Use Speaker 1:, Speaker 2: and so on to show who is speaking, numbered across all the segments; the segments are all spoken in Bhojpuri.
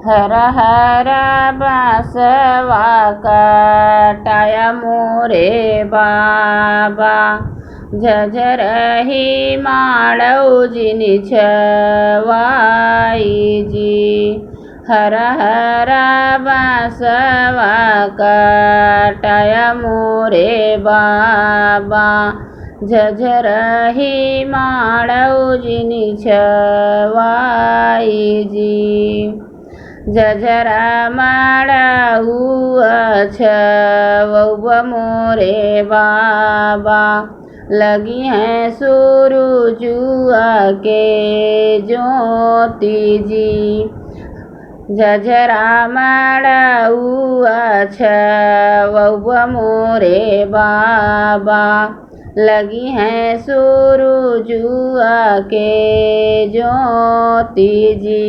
Speaker 1: हर हर बासवा कटाया मोरे बाबा झझरही माळवजीनी छवाई जी हर हर बासवा कटाया मोरे बाबा झझरही माळवजीनी छवाई जी झझरा माळाऊ छवौ मोरे बाबा लगी हैं सूरुजुआ के ज्योति जी झझरा माळाऊ छवौ मोरे बाबा लगी हैं सूरुजुआ के ज्योति जी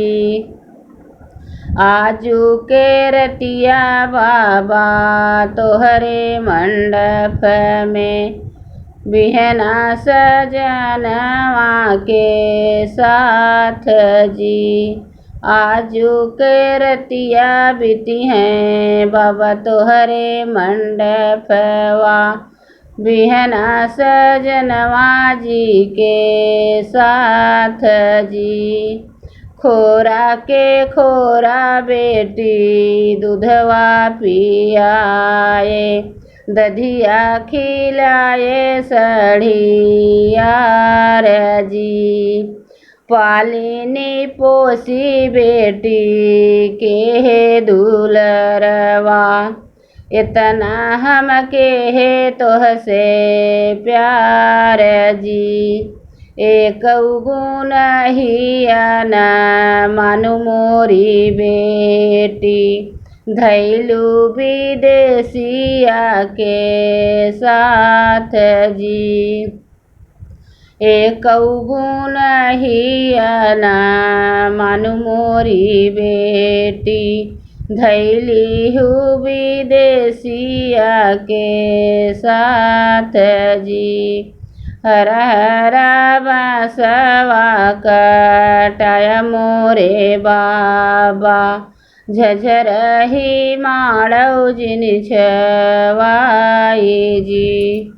Speaker 1: आजू के रतिया बाबा तोहरे मंडप में बिहना सजनवा के साथ जी आजू के रतिया बीती हैं बाबा तोहरे मंडपवा बिहना सजनवा जी के साथ जी खोरा के खोरा बेटी दूधवा पियाए दधिया खिलाए सढ़ियार जी पालिनी पोसी बेटी के है दुलरवा इतना हमके है तोहसे प्यार जी एक गुण हिया न मानु मोरी बेटी धैलू विदेशिया के साथ जी एक गुण हिया न मानु मोरी बेटी धैली हूँ विदेशिया के साथ जी हर हर बासवा कटाया मोरे बाबा झझरही माळवजीनी छवाई जी।